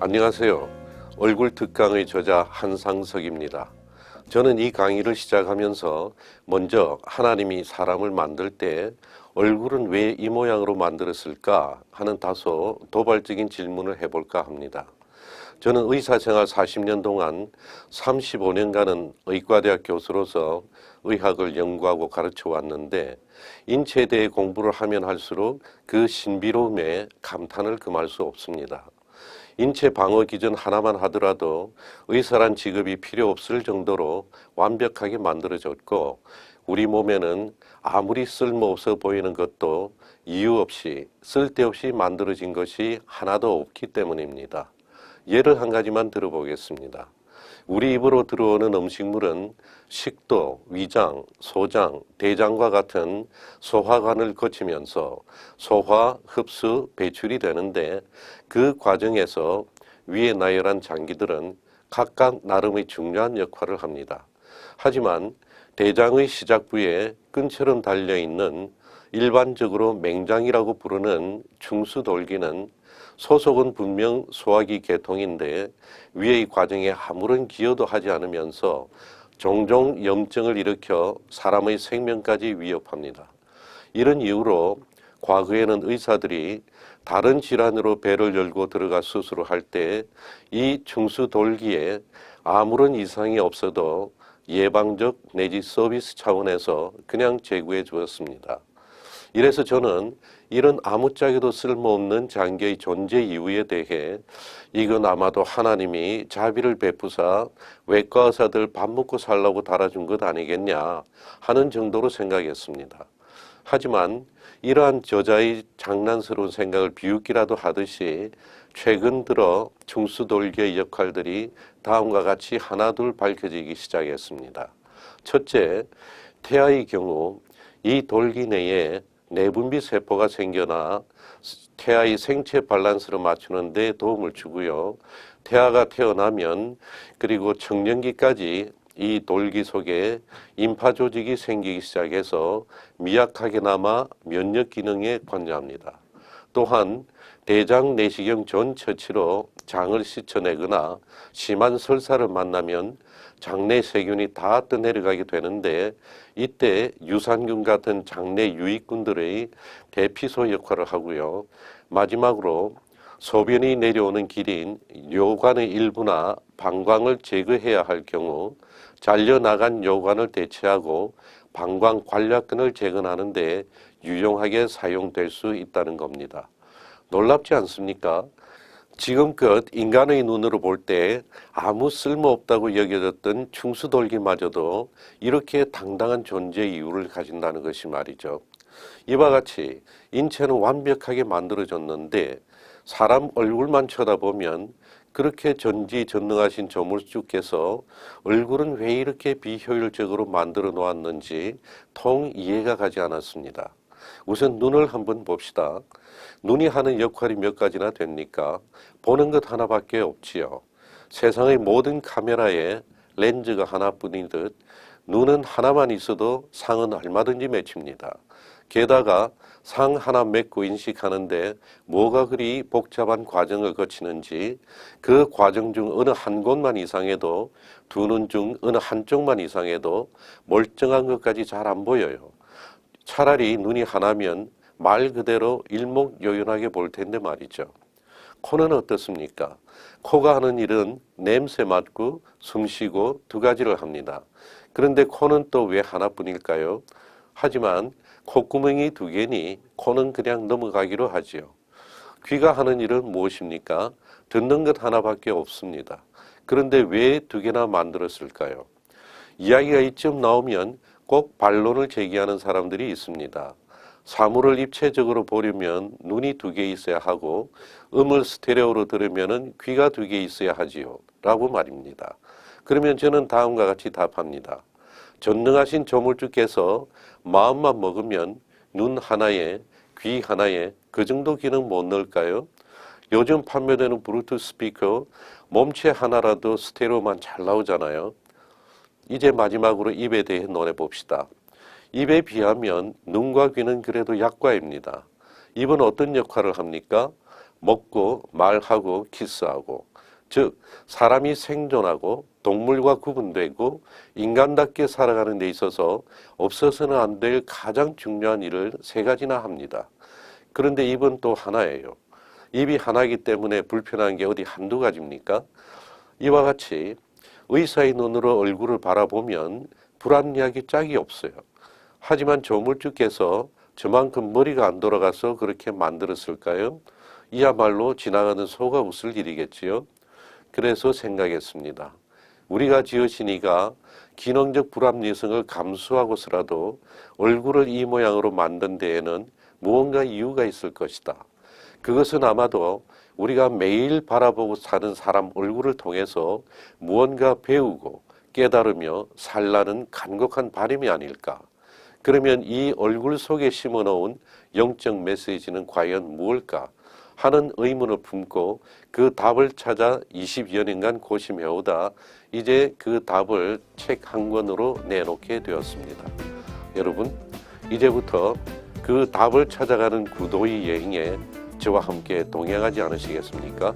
안녕하세요. 얼굴 특강의 저자 한상석입니다. 저는 이 강의를 시작하면서 먼저 하나님이 사람을 만들 때 얼굴은 왜 이 모양으로 만들었을까 하는 다소 도발적인 질문을 해볼까 합니다. 저는 의사생활 40년 동안 35년간은 의과대학 교수로서 의학을 연구하고 가르쳐 왔는데 인체에 대해 공부를 하면 할수록 그 신비로움에 감탄을 금할 수 없습니다. 인체 방어 기전 하나만 하더라도 의사란 직업이 필요 없을 정도로 완벽하게 만들어졌고 우리 몸에는 아무리 쓸모없어 보이는 것도 이유 없이 쓸데없이 만들어진 것이 하나도 없기 때문입니다. 예를 한 가지만 들어보겠습니다. 우리 입으로 들어오는 음식물은 식도, 위장, 소장, 대장과 같은 소화관을 거치면서 소화, 흡수, 배출이 되는데 그 과정에서 위에 나열한 장기들은 각각 나름의 중요한 역할을 합니다. 하지만 대장의 시작부에 끈처럼 달려있는 일반적으로 맹장이라고 부르는 중수돌기는 소속은 분명 소화기 계통인데 위의 과정에 아무런 기여도 하지 않으면서 종종 염증을 일으켜 사람의 생명까지 위협합니다. 이런 이유로 과거에는 의사들이 다른 질환으로 배를 열고 들어가 수술을 할 때 이 중수돌기에 아무런 이상이 없어도 예방적 내지 서비스 차원에서 그냥 제거해 주었습니다. 이래서 저는 이런 아무짝에도 쓸모없는 장기의 존재 이유에 대해 이건 아마도 하나님이 자비를 베푸사 외과 의사들 밥 먹고 살라고 달아준 것 아니겠냐 하는 정도로 생각했습니다. 하지만 이러한 저자의 장난스러운 생각을 비웃기라도 하듯이 최근 들어 중수돌기의 역할들이 다음과 같이 하나둘 밝혀지기 시작했습니다. 첫째, 태아의 경우 이 돌기 내에 내분비 세포가 생겨나 태아의 생체 밸런스를 맞추는 데 도움을 주고요. 태아가 태어나면 그리고 청년기까지 이 돌기 속에 임파 조직이 생기기 시작해서 미약하게나마 면역 기능에 관여합니다. 또한 대장 내시경 전 처치로 장을 씻어내거나 심한 설사를 만나면 장내 세균이 다 떠내려가게 되는데 이때 유산균 같은 장내 유익균들의 대피소 역할을 하고요. 마지막으로 소변이 내려오는 길인 뇨관의 일부나 방광을 제거해야 할 경우 잘려나간 뇨관을 대체하고 방광 관략근을 재건하는 데 유용하게 사용될 수 있다는 겁니다. 놀랍지 않습니까? 지금껏 인간의 눈으로 볼 때 아무 쓸모없다고 여겨졌던 충수돌기마저도 이렇게 당당한 존재 이유를 가진다는 것이 말이죠. 이와 같이 인체는 완벽하게 만들어졌는데 사람 얼굴만 쳐다보면 그렇게 전지전능하신 조물주께서 얼굴은 왜 이렇게 비효율적으로 만들어 놓았는지 통 이해가 가지 않았습니다. 우선 눈을 한번 봅시다. 눈이 하는 역할이 몇 가지나 됩니까? 보는 것 하나밖에 없지요. 세상의 모든 카메라에 렌즈가 하나뿐이듯 눈은 하나만 있어도 상은 얼마든지 맺힙니다. 게다가 상 하나 맺고 인식하는데 뭐가 그리 복잡한 과정을 거치는지 그 과정 중 어느 한 곳만 이상해도 두 눈 중 어느 한쪽만 이상해도 멀쩡한 것까지 잘 안 보여요. 차라리 눈이 하나면 말 그대로 일목요연하게 볼 텐데 말이죠. 코는 어떻습니까? 코가 하는 일은 냄새 맡고 숨 쉬고 두 가지를 합니다. 그런데 코는 또 왜 하나뿐일까요? 하지만 콧구멍이 두 개니 코는 그냥 넘어가기로 하지요. 귀가 하는 일은 무엇입니까? 듣는 것 하나밖에 없습니다. 그런데 왜 두 개나 만들었을까요? 이야기가 이쯤 나오면 꼭 반론을 제기하는 사람들이 있습니다. 사물을 입체적으로 보려면 눈이 두 개 있어야 하고 음을 스테레오로 들으면 귀가 두 개 있어야 하지요 라고 말입니다. 그러면 저는 다음과 같이 답합니다. 전능하신 조물주께서 마음만 먹으면 눈 하나에 귀 하나에 그 정도 기능 못 넣을까요? 요즘 판매되는 블루투스 스피커 몸체 하나라도 스테레오만 잘 나오잖아요. 이제 마지막으로 입에 대해 논해봅시다. 입에 비하면 눈과 귀는 그래도 약과입니다. 입은 어떤 역할을 합니까? 먹고 말하고 키스하고 즉 사람이 생존하고 동물과 구분되고 인간답게 살아가는 데 있어서 없어서는 안 될 가장 중요한 일을 세 가지나 합니다. 그런데 입은 또 하나예요. 입이 하나이기 때문에 불편한 게 어디 한두 가지입니까? 이와 같이 의사의 눈으로 얼굴을 바라보면 불합리하기 짝이 없어요. 하지만 조물주께서 저만큼 머리가 안 돌아가서 그렇게 만들었을까요? 이야말로 지나가는 소가 웃을 일이겠지요. 그래서 생각했습니다. 우리가 지으신 이가 기능적 불합리성을 감수하고서라도 얼굴을 이 모양으로 만든 데에는 무언가 이유가 있을 것이다. 그것은 아마도 우리가 매일 바라보고 사는 사람 얼굴을 통해서 무언가 배우고 깨달으며 살라는 간곡한 바람이 아닐까. 그러면 이 얼굴 속에 심어놓은 영적 메시지는 과연 무엇일까 하는 의문을 품고 그 답을 찾아 20여 년간 고심해오다 이제 그 답을 책 한 권으로 내놓게 되었습니다. 여러분, 이제부터 그 답을 찾아가는 구도의 여행에 저와 함께 동행하지 않으시겠습니까?